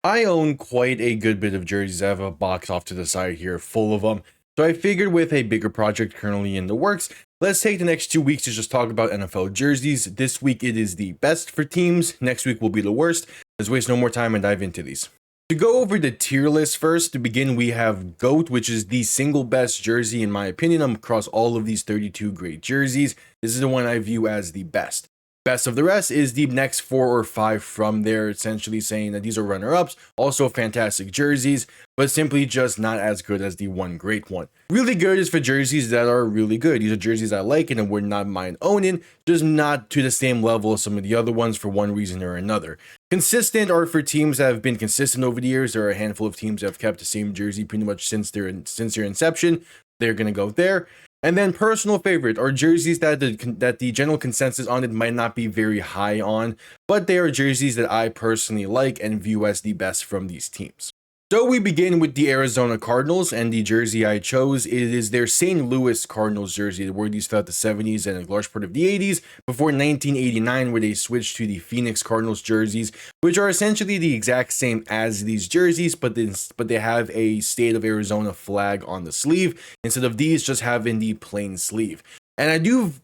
I own quite a good bit of jerseys. I have a box off to the side here full of them. So I figured with a bigger project currently in the works, let's take the next 2 weeks to just talk about NFL jerseys. This week it is the best for teams. Next week will be the worst. Let's waste no more time and dive into these. To go over the tier list first, to begin, we have GOAT, which is the single best jersey in my opinion across all of these 32 great jerseys. This is the one I view as the best. Best of the rest is the next 4 or 5 from there, essentially saying that these are runner-ups, also fantastic jerseys, but simply just not as good as the one great one. Really good is for jerseys that are really good. These are jerseys I like and would not mind owning, just not to the same level as some of the other ones for one reason or another. Consistent are for teams that have been consistent over the years. There are a handful of teams that have kept the same jersey pretty much since their inception. They're going to go there. And then personal favorite are jerseys that the general consensus on it might not be very high on, but they are jerseys that I personally like and view as the best from these teams. So we begin with the Arizona Cardinals, and the jersey I chose is their St. Louis Cardinals jersey. They wore these throughout the 70s and a large part of the 80s before 1989, where they switched to the Phoenix Cardinals jerseys, which are essentially the exact same as these jerseys, but they have a state of Arizona flag on the sleeve instead of these just having the plain sleeve. And I do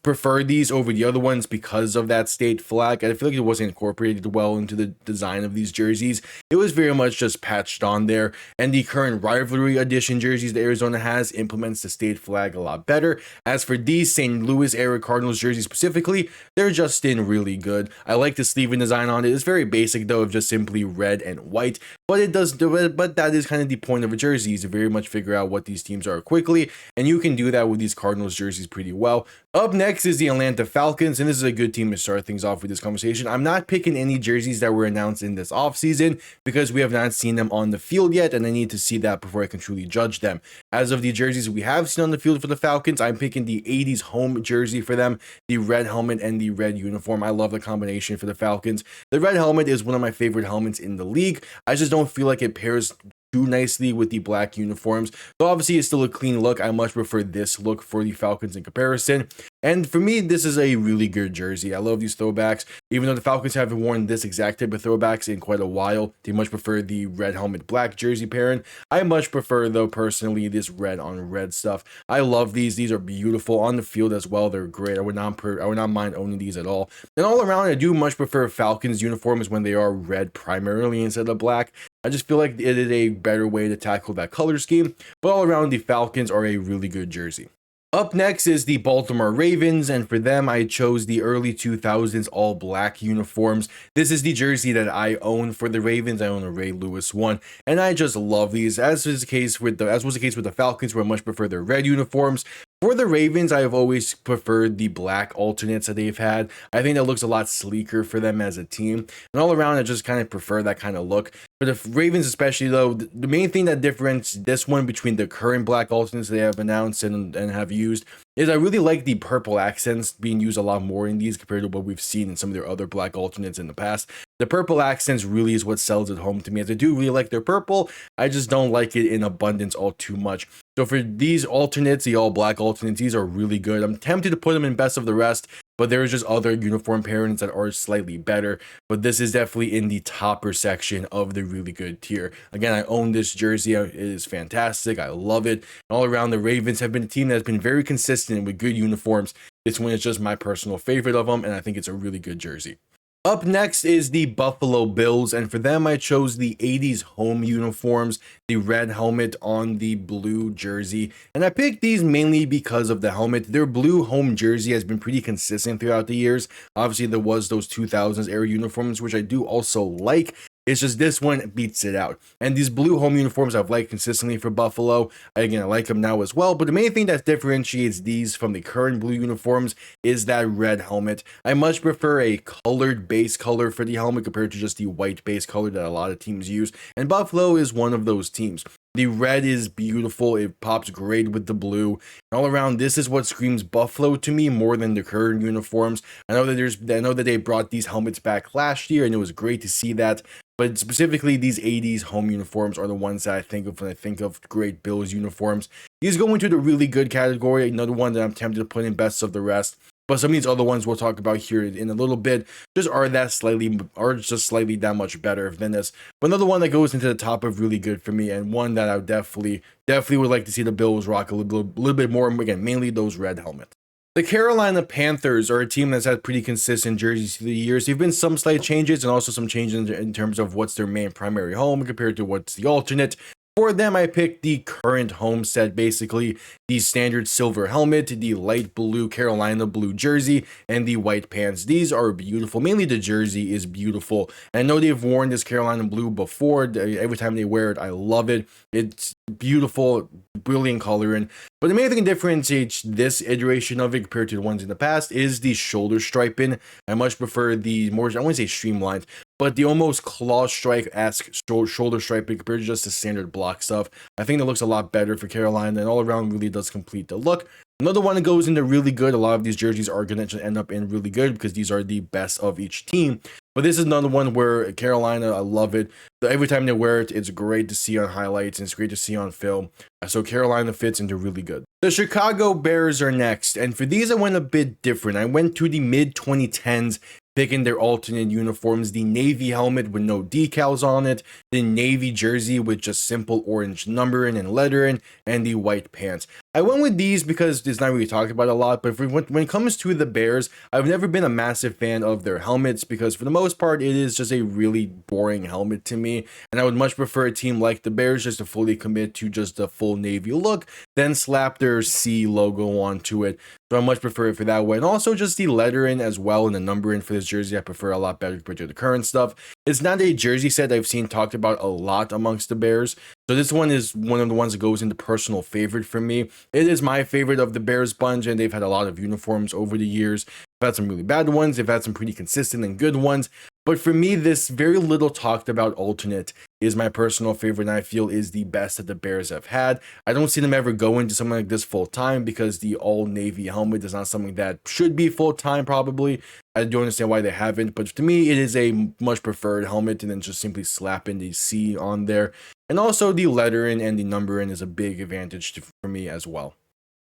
prefer these over the other ones because of that state flag. I feel like it wasn't incorporated well into the design of these jerseys. It was very much just patched on there. And the current rivalry edition jerseys that Arizona has implements the state flag a lot better. As for these St. Louis era Cardinals jerseys specifically, they're just in really good. I like the sleeving design on it. It's very basic though, of just simply red and white. But that is kind of the point of a jersey, is to very much figure out what these teams are quickly. And you can do that with these Cardinals jerseys pretty well. Up next is the Atlanta Falcons, and this is a good team to start things off with this conversation. I'm not picking any jerseys that were announced in this offseason because we have not seen them on the field yet, and I need to see that before I can truly judge them. As of the jerseys we have seen on the field for the Falcons, I'm picking the 80s home jersey for them, the red helmet and the red uniform. I love the combination for the Falcons. The red helmet is one of my favorite helmets in the league. I just don't feel like it pairs too nicely with the black uniforms. So obviously it's still a clean look. I much prefer this look for the Falcons in comparison. And for me, this is a really good jersey. I love these throwbacks. Even though the Falcons haven't worn this exact type of throwbacks in quite a while, they much prefer the red helmet black jersey pairing. I much prefer, though, personally, this red on red stuff. I love these. These are beautiful on the field as well. They're great. I would not mind owning these at all. And all around, I do much prefer Falcons uniforms when they are red primarily instead of black. I just feel like it is a better way to tackle that color scheme. But all around, the Falcons are a really good jersey. Up next is the Baltimore Ravens, and for them, I chose the early 2000s all-black uniforms. This is the jersey that I own for the Ravens. I own a Ray Lewis one, and I just love these. As was the case with the Falcons, where I much prefer their red uniforms. For the Ravens, I have always preferred the black alternates that they've had. I think that looks a lot sleeker for them as a team. And all around, I just kind of prefer that kind of look. For the Ravens especially, though, the main thing that differentiates this one between the current black alternates they have announced and have used is I really like the purple accents being used a lot more in these compared to what we've seen in some of their other black alternates in the past. The purple accents really is what sells it home to me, as I do really like their purple. I just don't like it in abundance all too much. So for these alternates, the all black alternates, these are really good. I'm tempted to put them in best of the rest, but there's just other uniform pairings that are slightly better. But this is definitely in the topper section of the really good tier. Again, I own this jersey. It is fantastic. I love it. All around, the Ravens have been a team that has been very consistent with good uniforms. This one is just my personal favorite of them, and I think it's a really good jersey. Up next is the Buffalo Bills, and for them I chose the 80s home uniforms, the red helmet on the blue jersey, and I picked these mainly because of the helmet. Their blue home jersey has been pretty consistent throughout the years. Obviously there was those 2000s era uniforms, which I do also like. It's just this one beats it out. And these blue home uniforms I've liked consistently for Buffalo. Again, I like them now as well. But the main thing that differentiates these from the current blue uniforms is that red helmet. I much prefer a colored base color for the helmet compared to just the white base color that a lot of teams use. And Buffalo is one of those teams. The red is beautiful. It pops great with the blue. All around, this is what screams Buffalo to me more than the current uniforms. I know that they brought these helmets back last year, and it was great to see that. But specifically, these 80s home uniforms are the ones that I think of when I think of great Bills uniforms. These go into the really good category. Another one that I'm tempted to put in best of the rest. But some of these other ones we'll talk about here in a little bit just just slightly that much better than this. But another one that goes into the top of really good for me, and one that I would definitely would like to see the Bills rock a little bit more. Again, mainly those red helmets. The Carolina Panthers are a team that's had pretty consistent jerseys through the years. There've been some slight changes and also some changes in terms of what's their main primary home compared to what's the alternate. For them, I picked the current home set, basically the standard silver helmet, the light blue Carolina blue jersey, and the white pants. These are beautiful. Mainly the jersey is beautiful. And I know they've worn this Carolina blue before. Every time they wear it, I love it. It's beautiful, brilliant coloring. But the main thing that differentiates this iteration of it compared to the ones in the past is the shoulder striping. I much prefer the more, I wouldn't say streamlined, but the almost claw strike-esque shoulder striping compared to just the standard block stuff. I think that looks a lot better for Carolina, and all around really does complete the look. Another one that goes into really good. A lot of these jerseys are going to end up in really good because these are the best of each team. But this is another one where Carolina, I love it. Every time they wear it, it's great to see on highlights and it's great to see on film. So Carolina fits into really good. The Chicago Bears are next. And for these, I went a bit different. I went to the mid-2010s, picking their alternate uniforms, the navy helmet with no decals on it, the navy jersey with just simple orange numbering and lettering, and the white pants. I went with these because it's not really talked about a lot, but when it comes to the Bears, I've never been a massive fan of their helmets because for the most part, it is just a really boring helmet to me, and I would much prefer a team like the Bears just to fully commit to just a full navy look, then slap their C logo onto it. So I much prefer it for that way. And also just the lettering as well and the numbering for this jersey, I prefer a lot better compared to the current stuff. It's not a jersey set I've seen talked about a lot amongst the Bears. So this one is one of the ones that goes into personal favorite for me. It is my favorite of the Bears bunch, and they've had a lot of uniforms over the years. They've had some really bad ones. They've had some pretty consistent and good ones. But for me, this very little talked about alternate is my personal favorite, and I feel is the best that the Bears have had. I don't see them ever go into something like this full time because the all navy helmet is not something that should be full time probably. I don't understand why they haven't, but to me, it is a much preferred helmet and then just simply slapping the C on there. And also the lettering and the numbering is a big advantage for me as well.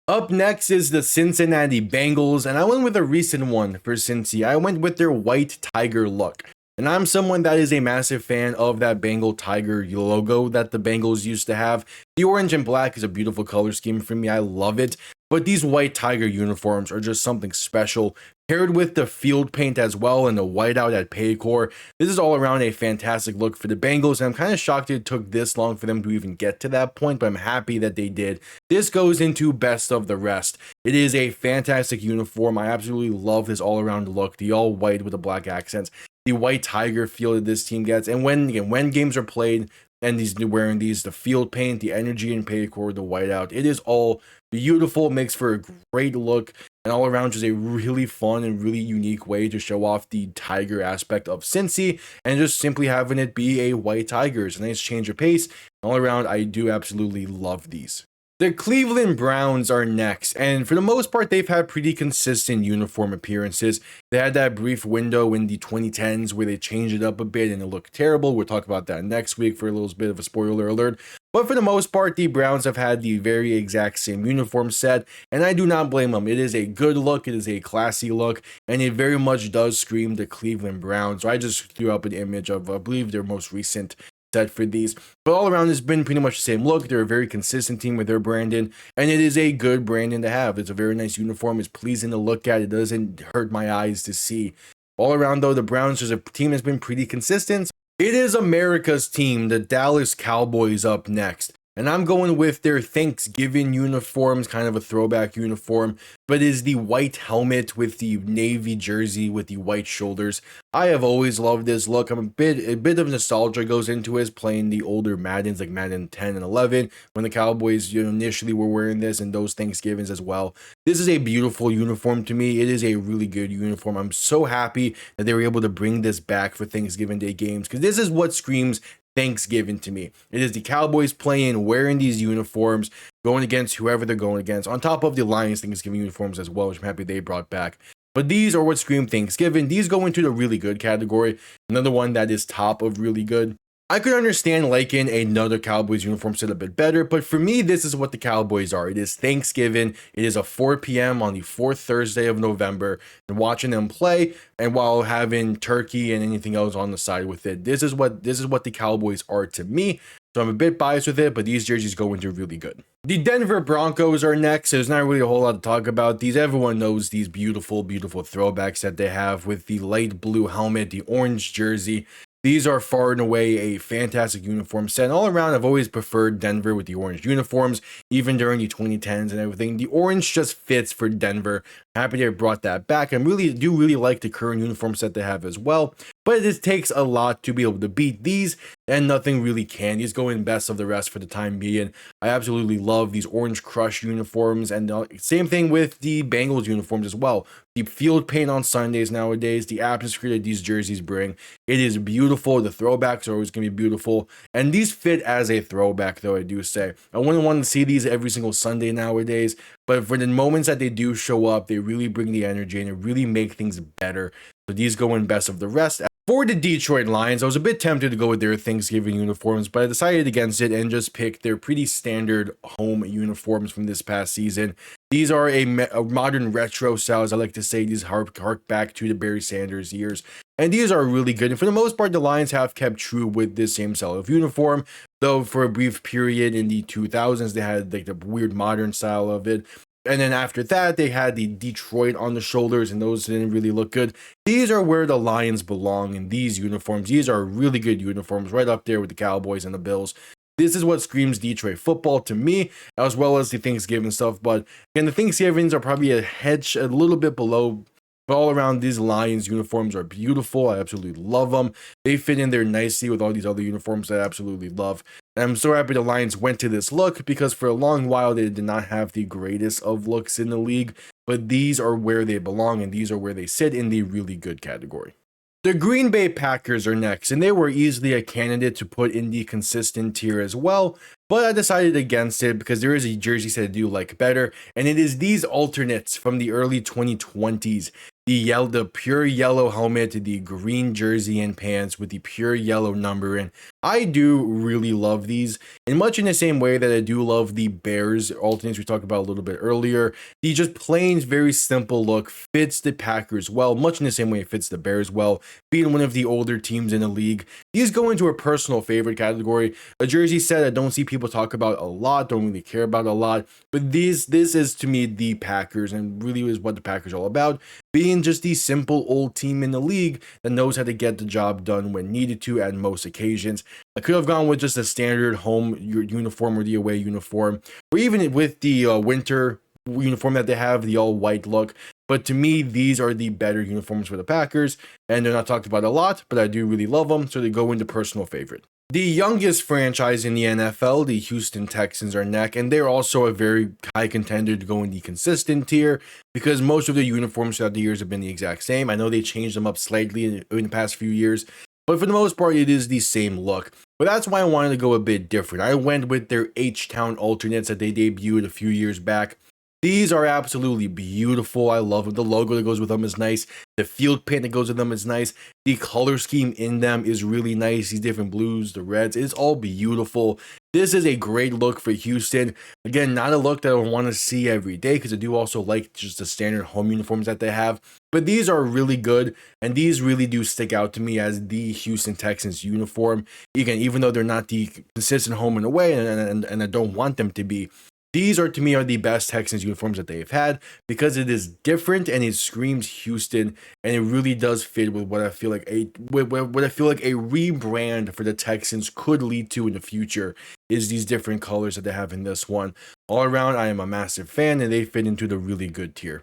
Up next is the Cincinnati Bengals, and I went with a recent one for Cincy. I went with their white tiger look. And I'm someone that is a massive fan of that Bengal tiger logo that the Bengals used to have. The orange and black is a beautiful color scheme for me. I love it. But these white tiger uniforms are just something special. Paired with the field paint as well and the whiteout at Paycor, this is all around a fantastic look for the Bengals. And I'm kind of shocked it took this long for them to even get to that point, but I'm happy that they did. This goes into best of the rest. It is a fantastic uniform. I absolutely love this all-around look. The all white with the black accents. The white tiger feel that this team gets, and when games are played and these wearing these, the field paint, the energy in Paycor, the whiteout, it is all beautiful. It makes for a great look and all around just a really fun and really unique way to show off the tiger aspect of Cincy and just simply having it be a white tiger. It's a nice change of pace. All around, I do absolutely love these. The Cleveland Browns are next, and for the most part, they've had pretty consistent uniform appearances. They had that brief window in the 2010s where they changed it up a bit and it looked terrible. We'll talk about that next week for a little bit of a spoiler alert. But for the most part, the Browns have had the very exact same uniform set, and I do not blame them. It is a good look, it is a classy look, and it very much does scream the Cleveland Browns. So I just threw up an image of, I believe, their most recent set for these, but all around it's been pretty much the same look. They're a very consistent team with their branding, and it is a good branding to have. It's a very nice uniform. It's pleasing to look at. It doesn't hurt my eyes to see. All around though, the Browns is a team that's been pretty consistent. It is America's team, the Dallas Cowboys, up next. And I'm going with their Thanksgiving uniforms, kind of a throwback uniform, but is the white helmet with the navy jersey with the white shoulders. I have always loved this look. A bit of nostalgia goes into it, playing the older Maddens like Madden 10 and 11 when the Cowboys initially were wearing this, and those Thanksgivings as well. This is a beautiful uniform to me. It is a really good uniform. I'm so happy that they were able to bring this back for Thanksgiving Day games because this is what screams Thanksgiving to me. It is the Cowboys playing, wearing these uniforms, going against whoever they're going against, on top of the Lions Thanksgiving uniforms as well, which I'm happy they brought back. But these are what scream Thanksgiving. These go into the really good category. Another one that is top of really good. I could understand liking another Cowboys uniform set a bit better, but for me, this is what the Cowboys are. It is Thanksgiving. It is a 4 p.m. on the fourth Thursday of November, and watching them play, and while having turkey and anything else on the side with it. This is what the Cowboys are to me. So I'm a bit biased with it, but these jerseys go into really good. The Denver Broncos are next. There's not really a whole lot to talk about. Everyone knows these beautiful, beautiful throwbacks that they have with the light blue helmet, the orange jersey. These are far and away a fantastic uniform set. And all around, I've always preferred Denver with the orange uniforms, even during the 2010s and everything. The orange just fits for Denver. Happy they brought that back. I do really like the current uniform set they have as well. But it takes a lot to be able to beat these, and nothing really can. These go in best of the rest for the time being. I absolutely love these Orange Crush uniforms, and same thing with the Bengals uniforms as well. The field paint on Sundays nowadays, the atmosphere that these jerseys bring, it is beautiful. The throwbacks are always going to be beautiful, and these fit as a throwback, though, I do say. I wouldn't want to see these every single Sunday nowadays, but for the moments that they do show up, they really bring the energy and they really make things better. So these go in best of the rest. For the Detroit Lions, I was a bit tempted to go with their Thanksgiving uniforms, but I decided against it and just picked their pretty standard home uniforms from this past season. These are a modern retro style, as I like to say. These hark back to the Barry Sanders years. And these are really good. And for the most part, the Lions have kept true with this same style of uniform, though for a brief period in the 2000s, they had like the weird modern style of it. And then after that, they had the Detroit on the shoulders, and those didn't really look good. These are where the Lions belong in these uniforms. These are really good uniforms, right up there with the Cowboys and the Bills. This is what screams Detroit football to me, as well as the Thanksgiving stuff. But again, the Thanksgivings are probably a little bit below. But all around, these Lions uniforms are beautiful. I absolutely love them. They fit in there nicely with all these other uniforms that I absolutely love. And I'm so happy the Lions went to this look, because for a long while they did not have the greatest of looks in the league. But these are where they belong, and these are where they sit in the really good category. The Green Bay Packers are next, and they were easily a candidate to put in the consistent tier as well. But I decided against it because there is a jersey set I do like better, and it is these alternates from the early 2020s. The pure yellow helmet, the green jersey and pants with the pure yellow numbering. I do really love these, and much in the same way that I do love the Bears alternates we talked about a little bit earlier. The just plain, very simple look fits the Packers well, much in the same way it fits the Bears well, being one of the older teams in the league. These go into a personal favorite category, a jersey set I don't see people talk about a lot, don't really care about a lot, but this is to me the Packers, and really is what the Packers are all about, being just the simple old team in the league that knows how to get the job done when needed to at most occasions. I could have gone with just a standard home uniform or the away uniform, or even with the winter uniform that they have, the all white look. But to me, these are the better uniforms for the Packers, and they're not talked about a lot, but I do really love them, so they go into personal favorite. The youngest franchise in the NFL, the Houston Texans, are next, and they're also a very high contender to go in the consistent tier, because most of the uniforms throughout the years have been the exact same. I know they changed them up slightly in the past few years, but for the most part, it is the same look. But that's why I wanted to go a bit different. I went with their H-Town alternates that they debuted a few years back. These are absolutely beautiful. I love them. The logo that goes with them is nice. The field paint that goes with them is nice. The color scheme in them is really nice. These different blues, the reds, it's all beautiful. This is a great look for Houston. Again, not a look that I want to see every day, because I do also like just the standard home uniforms that they have. But these are really good, and these really do stick out to me as the Houston Texans uniform. Again, even though they're not the consistent home and away, and I don't want them to be, these are to me are the best Texans uniforms that they've had, because it is different and it screams Houston, and it really does fit with what I feel like a rebrand for the Texans could lead to in the future, is these different colors that they have in this one. All around, I am a massive fan, and they fit into the really good tier.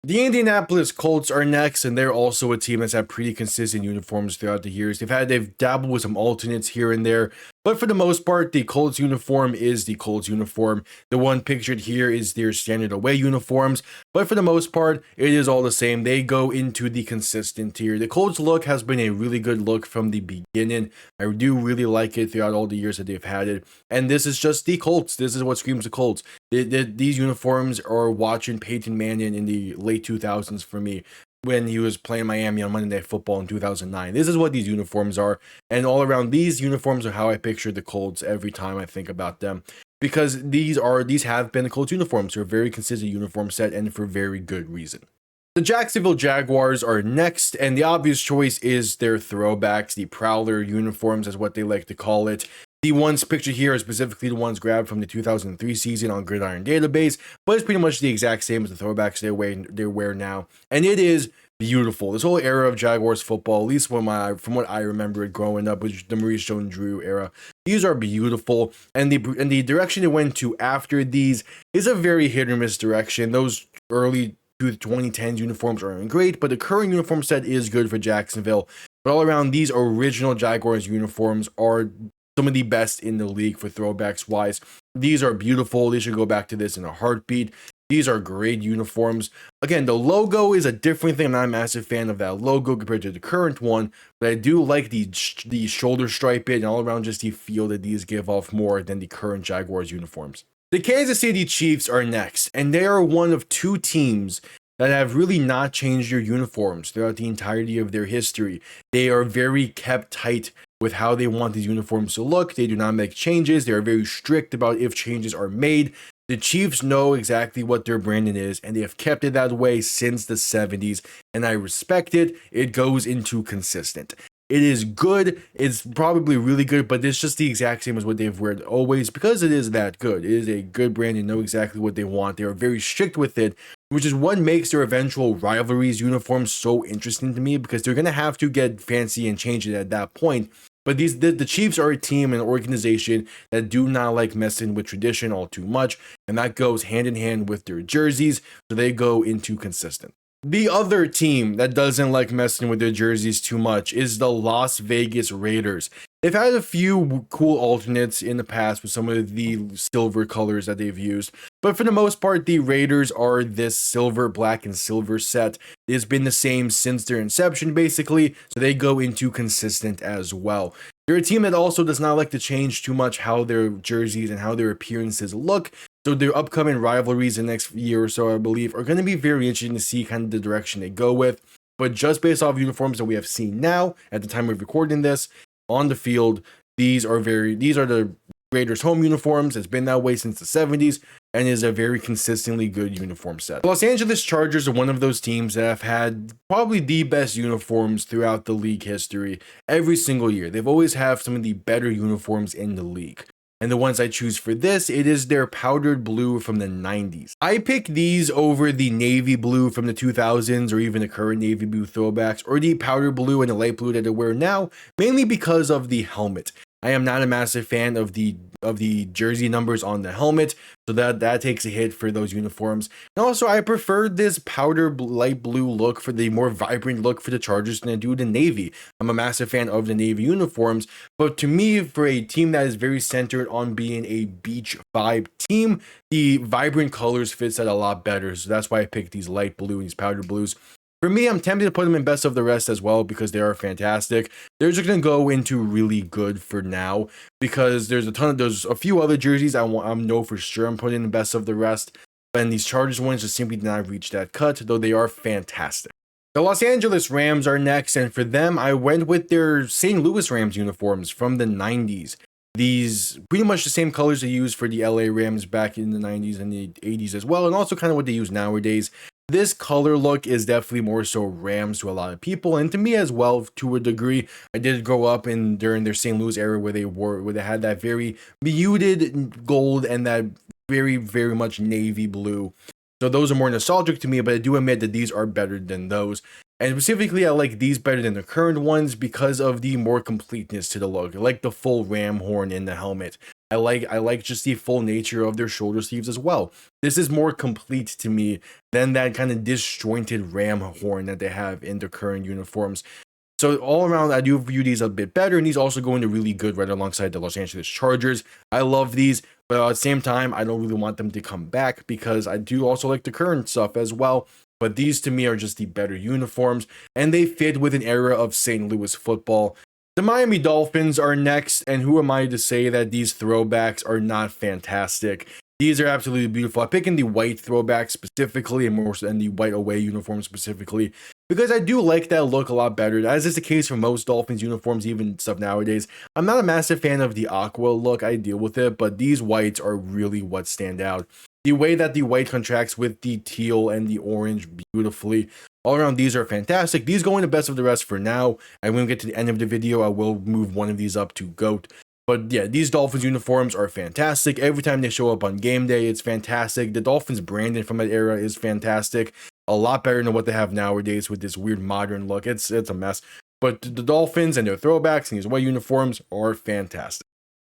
The Indianapolis Colts are next, and they're also a team that's had pretty consistent uniforms throughout the years. They've dabbled with some alternates here and there, but for the most part, the Colts uniform is the Colts uniform. The one pictured here is their standard away uniforms, but for the most part, it is all the same. They go into the consistent tier. The Colts look has been a really good look from the beginning. I do really like it throughout all the years that they've had it, and this is just the Colts. This is what screams the Colts. These uniforms are watching Peyton Manning in the late 2000s for me. when he was playing Miami on Monday Night Football in 2009. This is what these uniforms are, and all around these uniforms are how I picture the Colts every time I think about them, because these have been the Colts uniforms. They're a very consistent uniform set, and for very good reason. The Jacksonville Jaguars are next, and the obvious choice is their throwbacks, the Prowler uniforms, as what they like to call it. The ones pictured here are specifically the ones grabbed from the 2003 season on Gridiron Database, but it's pretty much the exact same as the throwbacks they wear now, and it is beautiful. This whole era of Jaguars football, at least from what I remember it growing up, was the Maurice Jones-Drew era. These are beautiful, and the direction it went to after these is a very hit or miss direction. Those early 2010s uniforms aren't great, but the current uniform set is good for Jacksonville. But all around, these original Jaguars uniforms are some of the best in the league for throwbacks wise. These are beautiful. They should go back to this in a heartbeat. These are great uniforms. Again, the logo is a different thing. I'm not a massive fan of that logo compared to the current one, but I do like the shoulder stripe and all around just the feel that these give off more than the current Jaguars uniforms. The Kansas City Chiefs are next, and they are one of two teams that have really not changed their uniforms throughout the entirety of their history. They are very kept tight with how they want these uniforms to look. They do not make changes. They are very strict about if changes are made. The Chiefs know exactly what their branding is, and they have kept it that way since the 70s, and I respect it. It goes into consistent. It is good. It's probably really good, but it's just the exact same as what they've worn always, because it is that good. It is a good brand. They know exactly what they want. They are very strict with it, which is what makes their eventual rivalries uniforms so interesting to me, because they're going to have to get fancy and change it at that point. But the Chiefs are a team and an organization that do not like messing with tradition all too much, and that goes hand in hand with their jerseys, so they go into consistent. The other team that doesn't like messing with their jerseys too much is the Las Vegas Raiders. They've had a few cool alternates in the past with some of the silver colors that they've used, but for the most part, the Raiders are this silver, black, and silver set. It's been the same since their inception, basically, so they go into consistent as well. They're a team that also does not like to change too much how their jerseys and how their appearances look. So their upcoming rivalries the next year or so, I believe, are going to be very interesting to see kind of the direction they go with. But just based off uniforms that we have seen now, at the time of recording this, on the field, these are the Raiders home uniforms. It's been that way since the 70s and is a very consistently good uniform set. The Los Angeles Chargers are one of those teams that have had probably the best uniforms throughout the league history every single year. They've always have some of the better uniforms in the league. And the ones I choose for this, it is their powdered blue from the 90s. I pick these over the navy blue from the 2000s or even the current navy blue throwbacks or the powder blue and the light blue that they wear now, mainly because of the helmet. I am not a massive fan of the jersey numbers on the helmet, so that takes a hit for those uniforms. And also, I prefer this powder light blue look for the more vibrant look for the Chargers than I do the Navy. I'm a massive fan of the Navy uniforms, but to me, for a team that is very centered on being a beach vibe team, the vibrant colors fits that a lot better. So that's why I picked these light blue and these powder blues. For me, I'm tempted to put them in best of the rest as well because they are fantastic. They're just going to go into really good for now because there's a few other jerseys I know for sure I'm putting in best of the rest. And these Chargers ones just simply did not reach that cut, though they are fantastic. The Los Angeles Rams are next, and for them, I went with their St. Louis Rams uniforms from the 90s. These pretty much the same colors they used for the LA Rams back in the 90s and the 80s as well, and also kind of what they use nowadays. This color look is definitely more so Rams to a lot of people, and to me as well to a degree. I did grow up during their St. Louis era where they had that very muted gold and that very, very much navy blue. So those are more nostalgic to me, but I do admit that these are better than those. And specifically, I like these better than the current ones because of the more completeness to the look. I like the full ram horn in the helmet. I like just the full nature of their shoulder sleeves as well. This is more complete to me than that kind of disjointed ram horn that they have in their current uniforms. So all around, I do view these a bit better, and these also go into really good right alongside the Los Angeles Chargers. I love these, but at the same time, I don't really want them to come back because I do also like the current stuff as well. But these to me are just the better uniforms, and they fit with an era of St. Louis football. The Miami Dolphins are next, and who am I to say that these throwbacks are not fantastic? These are absolutely beautiful. I'm picking the white throwback specifically, and more so than the white away uniform specifically, because I do like that look a lot better. As is the case for most Dolphins uniforms, even stuff nowadays. I'm not a massive fan of the aqua look. I deal with it, but these whites are really what stand out. The way that the white contracts with the teal and the orange beautifully. All around, these are fantastic. These go in the best of the rest for now. And when we get to the end of the video, I will move one of these up to GOAT. But yeah, these Dolphins uniforms are fantastic. Every time they show up on game day, it's fantastic. The Dolphins branding from that era is fantastic. A lot better than what they have nowadays with this weird modern look. It's a mess. But the Dolphins and their throwbacks and these white uniforms are fantastic.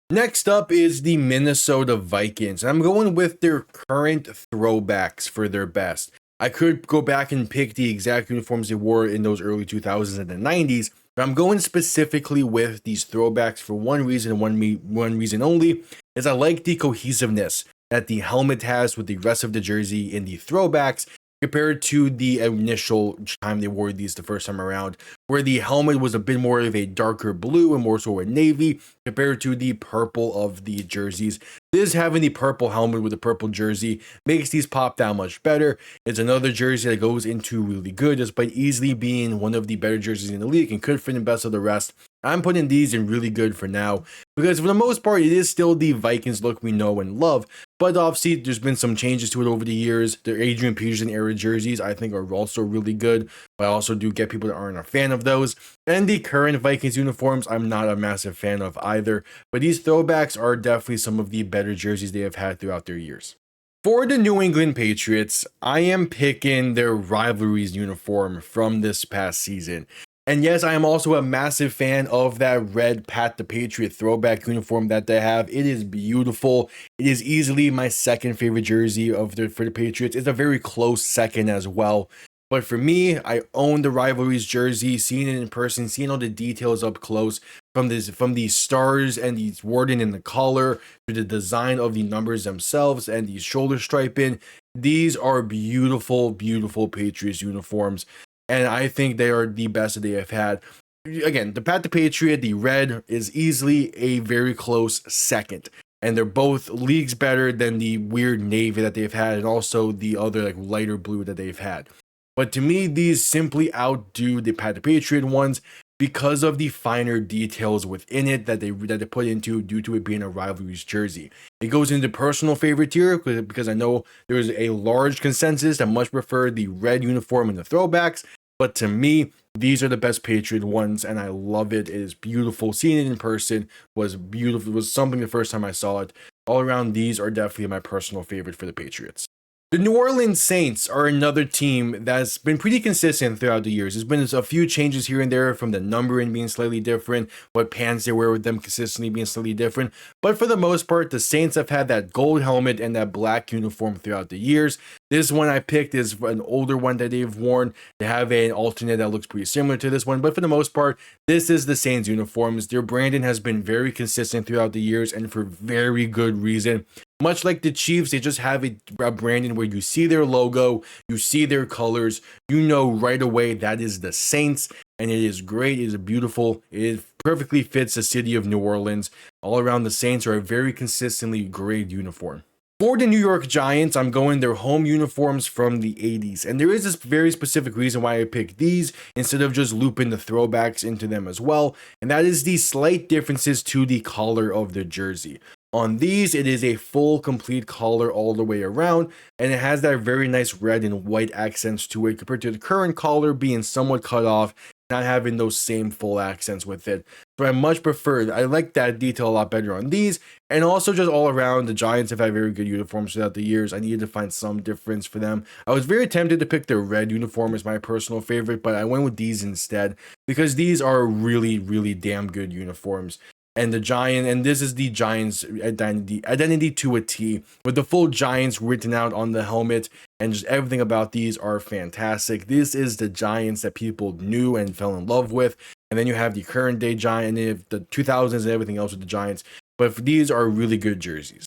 Next up is the Minnesota Vikings. I'm going with their current throwbacks for their best. I could go back and pick the exact uniforms they wore in those early 2000s and the 90s, but I'm going specifically with these throwbacks for one reason, one reason only, is I like the cohesiveness that the helmet has with the rest of the jersey in the throwbacks compared to the initial time they wore these the first time around, where the helmet was a bit more of a darker blue and more so a navy compared to the purple of the jerseys. This having the purple helmet with the purple jersey makes these pop that much better. It's another jersey that goes into really good, despite easily being one of the better jerseys in the league and could fit in best of the rest. I'm putting these in really good for now, because for the most part, it is still the Vikings look we know and love. But obviously, there's been some changes to it over the years. The Adrian Peterson era jerseys, I think, are also really good. But I also do get people that aren't a fan of those. And the current Vikings uniforms, I'm not a massive fan of either. But these throwbacks are definitely some of the better jerseys they have had throughout their years. For the New England Patriots, I am picking their rivalries uniform from this past season. And yes, I am also a massive fan of that red Pat the Patriot throwback uniform that they have. It is beautiful. It is easily my second favorite jersey for the Patriots. It's a very close second as well. But for me, I own the rivalries jersey, seeing it in person, seeing all the details up close, from the stars and the wording in the collar to the design of the numbers themselves and the shoulder striping. These are beautiful, beautiful Patriots uniforms. And I think they are the best that they have had. Again, the Pat the Patriot, the red, is easily a very close second. And they're both leagues better than the weird navy that they've had, and also the other like lighter blue that they've had. But to me, these simply outdo the Pat the Patriot ones because of the finer details within it that they put into due to it being a rivalries jersey. It goes into personal favorite tier because I know there's a large consensus that much prefer the red uniform and the throwbacks. But to me, these are the best Patriot ones, and I love it. It is beautiful. Seeing it in person was beautiful. It was something the first time I saw it. All around, these are definitely my personal favorite for the Patriots. The New Orleans Saints are another team that's been pretty consistent throughout the years. There's been a few changes here and there, from the numbering being slightly different, what pants they wear with them consistently being slightly different. But for the most part, the Saints have had that gold helmet and that black uniform throughout the years. This one I picked is an older one that they've worn. They have an alternate that looks pretty similar to this one, but for the most part, this is the Saints uniforms. Their branding has been very consistent throughout the years, and for very good reason. Much like the Chiefs, they just have a branding where you see their logo, you see their colors, you know right away that is the Saints, and it is great. It is beautiful. It perfectly fits the city of New Orleans. All around, the Saints are a very consistently great uniform. For the New York Giants, I'm going their home uniforms from the 80s. And there is this very specific reason why I picked these instead of just looping the throwbacks into them as well. And that is the slight differences to the collar of the jersey. On these, it is a full, complete collar all the way around, and it has that very nice red and white accents to it compared to the current collar being somewhat cut off, not having those same full accents with it. So I much prefer, I like that detail a lot better on these, and also just all around, the Giants have had very good uniforms throughout the years. I needed to find some difference for them. I was very tempted to pick their red uniform as my personal favorite, but I went with these instead, because these are really, really damn good uniforms. And this is the Giants identity to a T, with the full Giants written out on the helmet, and just everything about these are fantastic. This is the Giants that people knew and fell in love with. And then you have the current day Giant, and the 2000s and everything else with the Giants. But these are really good jerseys.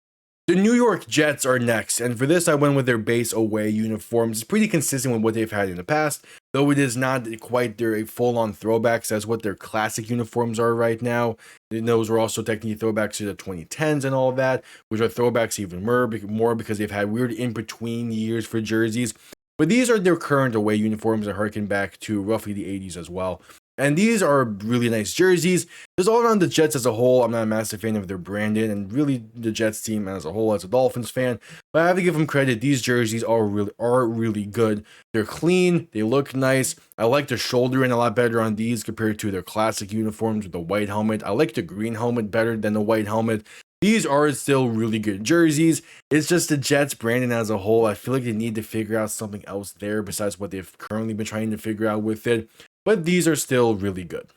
The New York Jets are next, and for this I went with their base away uniforms. It's pretty consistent with what they've had in the past, though it is not quite their full-on throwbacks as what their classic uniforms are right now. And those were also technically throwbacks to the 2010s and all that, which are throwbacks even more because they've had weird in-between years for jerseys. But these are their current away uniforms that harken back to roughly the 80s as well. And these are really nice jerseys. Just all around the Jets as a whole, I'm not a massive fan of their branding, and really the Jets team as a whole, as a Dolphins fan. But I have to give them credit. These jerseys are really good. They're clean. They look nice. I like the shouldering a lot better on these compared to their classic uniforms with the white helmet. I like the green helmet better than the white helmet. These are still really good jerseys. It's just the Jets branding as a whole. I feel like they need to figure out something else there besides what they've currently been trying to figure out with it. But these are still really good.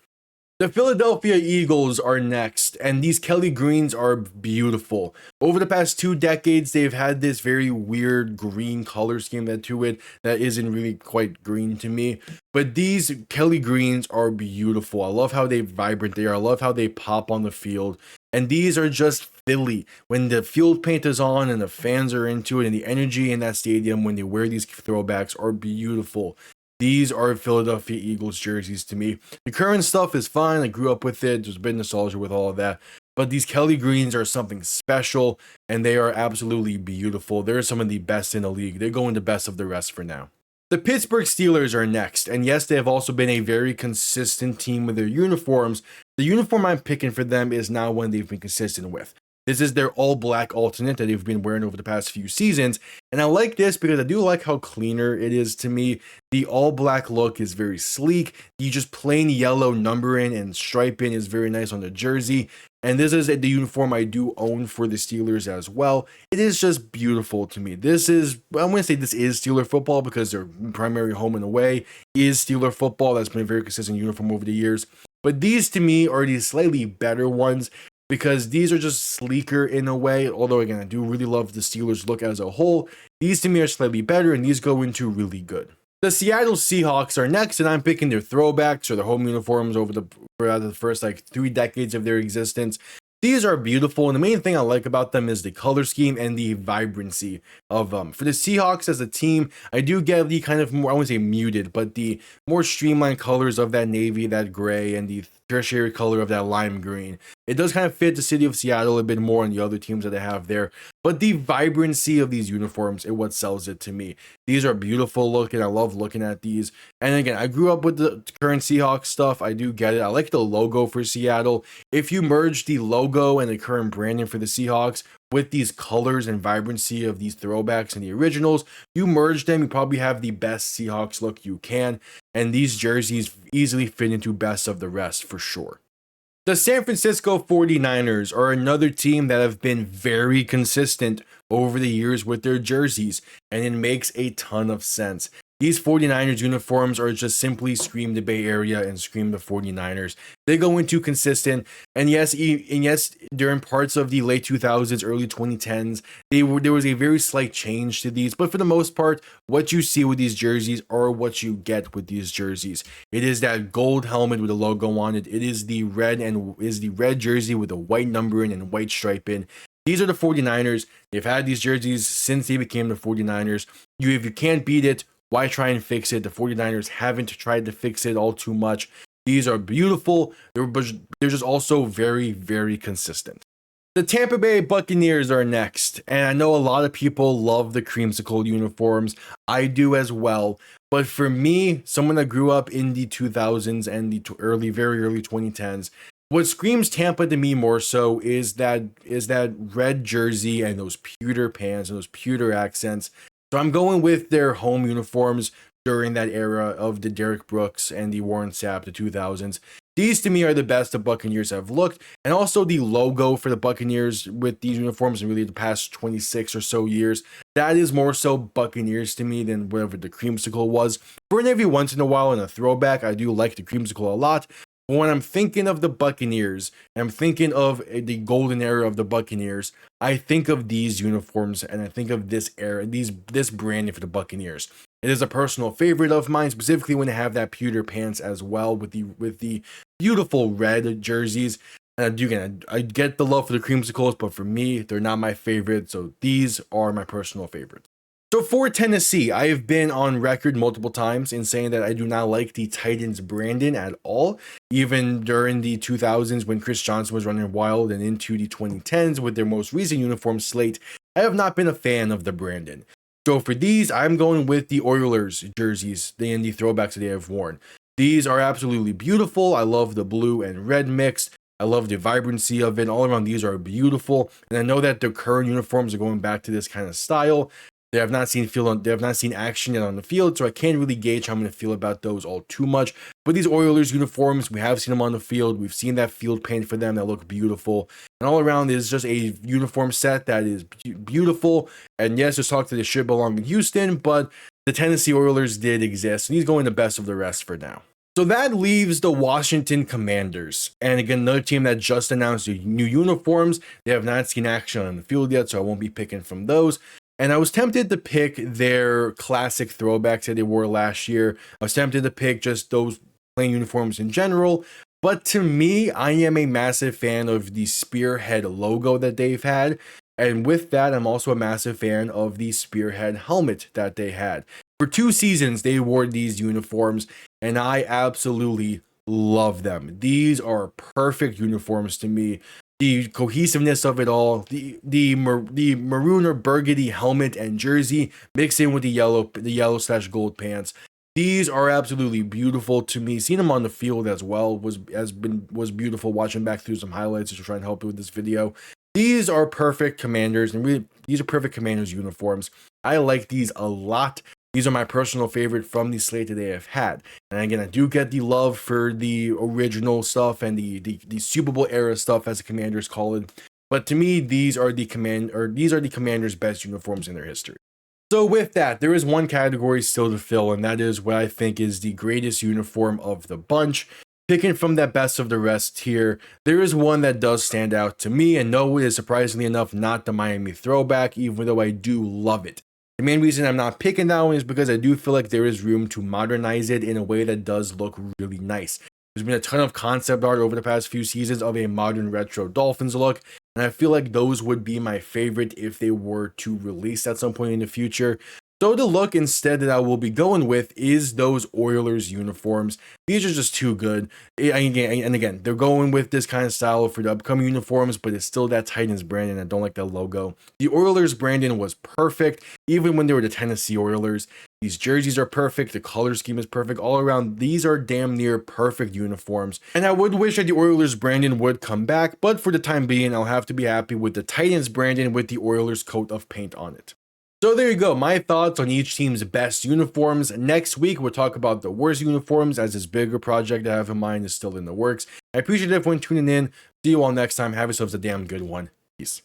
The Philadelphia Eagles are next, and these Kelly greens are beautiful. Over the past 2 decades, they've had this very weird green color scheme to it that isn't really quite green to me. But these Kelly greens are beautiful. I love how vibrant they are. I love how they pop on the field. And these are just Philly. When the field paint is on and the fans are into it, and the energy in that stadium when they wear these throwbacks are beautiful. These are Philadelphia Eagles jerseys to me. The current stuff is fine. I grew up with it. There's been nostalgia with all of that. But these Kelly greens are something special, and they are absolutely beautiful. They're some of the best in the league. They're going the best of the rest for now. The Pittsburgh Steelers are next, and yes, they have also been a very consistent team with their uniforms. The uniform I'm picking for them is not one they've been consistent with. This is their all-black alternate that they've been wearing over the past few seasons. And I like this because I do like how cleaner it is to me. The all-black look is very sleek. The just plain yellow numbering and striping is very nice on the jersey. And this is the uniform I do own for the Steelers as well. It is just beautiful to me. I'm going to say this is Steeler football because their primary home and away is Steeler football. That's been a very consistent uniform over the years. But these to me are the slightly better ones, because these are just sleeker in a way. Although, again, I do really love the Steelers look as a whole. These to me are slightly better, and these go into really good. The Seattle Seahawks are next, and I'm picking their throwbacks or their home uniforms over the first 3 decades of their existence. These are beautiful, and the main thing I like about them is the color scheme and the vibrancy of them. For the Seahawks as a team, I do get the kind of more, I wouldn't say muted, but the more streamlined colors of that navy, that gray, and the tertiary color of that lime green. It does kind of fit the city of Seattle a bit more and the other teams that they have there, but the vibrancy of these uniforms is what sells it to me. These are beautiful looking. I love looking at these. And again, I grew up with the current Seahawks stuff. I do get it. I like the logo for Seattle. If you merge the logo and the current branding for the Seahawks with these colors and vibrancy of these throwbacks and the originals, you merge them, you probably have the best Seahawks look you can. And these jerseys easily fit into best of the rest for sure. The San Francisco 49ers are another team that have been very consistent over the years with their jerseys, and it makes a ton of sense. These 49ers uniforms are just simply scream the Bay Area and scream the 49ers. They go into consistent, and yes, during parts of the late 2000s, early 2010s, there was a very slight change to these, but for the most part, what you see with these jerseys are what you get with these jerseys. It is that gold helmet with a logo on it. It is the red jersey with the white numbering and white striping. These are the 49ers. They've had these jerseys since they became the 49ers. If you can't beat it, why try and fix it? The 49ers haven't tried to fix it all too much. These are beautiful. They're just also very, very consistent. The Tampa Bay Buccaneers are next, and I know a lot of people love the creamsicle uniforms. I do as well. But for me, someone that grew up in the 2000s and the very early 2010s, what screams Tampa to me more so is that red jersey and those pewter pants and those pewter accents. So I'm going with their home uniforms during that era of the Derrick Brooks and the Warren Sapp, the 2000s. These to me are the best the Buccaneers have looked, and also the logo for the Buccaneers with these uniforms in really the past 26 or so years. That is more so Buccaneers to me than whatever the creamsicle was. For every once in a while in a throwback, I do like the creamsicle a lot. But when I'm thinking of the Buccaneers, and I'm thinking of the golden era of the Buccaneers, I think of these uniforms and I think of this era, this branding for the Buccaneers. It is a personal favorite of mine, specifically when they have that pewter pants as well with the beautiful red jerseys. And again, I get the love for the creamsicles, but for me, they're not my favorite. So these are my personal favorites. So for Tennessee, I have been on record multiple times in saying that I do not like the Titans branding at all. Even during the 2000s when Chris Johnson was running wild and into the 2010s with their most recent uniform slate, I have not been a fan of the branding. So for these, I'm going with the Oilers jerseys, the throwbacks that they have worn. These are absolutely beautiful. I love the blue and red mix. I love the vibrancy of it. All around, these are beautiful. And I know that the current uniforms are going back to this kind of style. They have not seen action yet on the field, so I can't really gauge how I'm going to feel about those all too much. But these Oilers uniforms, we have seen them on the field. We've seen that field paint for them that look beautiful. And all around is just a uniform set that is beautiful. And yes, just talk to they should belong in Houston, but the Tennessee Oilers did exist. And he's going the best of the rest for now. So that leaves the Washington Commanders. And again, another team that just announced new uniforms. They have not seen action on the field yet, so I won't be picking from those. And I was tempted to pick their classic throwbacks that they wore last year. I was tempted to pick just those plain uniforms in general. But to me, I am a massive fan of the Spearhead logo that they've had. And with that, I'm also a massive fan of the Spearhead helmet that they had. For 2 seasons, they wore these uniforms, and I absolutely love them. These are perfect uniforms to me. The cohesiveness of it all, the maroon or burgundy helmet and jersey mixed in with the yellow/gold pants. These are absolutely beautiful to me. Seeing them on the field as well was beautiful. Watching back through some highlights to try and help you with this video. These are perfect Commanders, and really, these are perfect Commanders uniforms. I like these a lot. These are my personal favorite from the slate that they have had. And again, I do get the love for the original stuff and the Super Bowl era stuff, as the Commanders call it. But to me, these are the Commanders' best uniforms in their history. So with that, there is one category still to fill, and that is what I think is the greatest uniform of the bunch. Picking from that best of the rest tier, there is one that does stand out to me, and no, it is surprisingly enough not the Miami throwback, even though I do love it. The main reason I'm not picking that one is because I do feel like there is room to modernize it in a way that does look really nice. There's been a ton of concept art over the past few seasons of a modern retro Dolphins look, and I feel like those would be my favorite if they were to release at some point in the future. So the look instead that I will be going with is those Oilers uniforms. These are just too good. And again, they're going with this kind of style for the upcoming uniforms, but it's still that Titans branding. I don't like that logo. The Oilers branding was perfect, even when they were the Tennessee Oilers. These jerseys are perfect. The color scheme is perfect. All around, these are damn near perfect uniforms. And I would wish that the Oilers branding would come back, but for the time being, I'll have to be happy with the Titans branding with the Oilers coat of paint on it. So there you go, my thoughts on each team's best uniforms. Next week, we'll talk about the worst uniforms, as this bigger project I have in mind is still in the works. I appreciate everyone tuning in. See you all next time. Have yourselves a damn good one. Peace.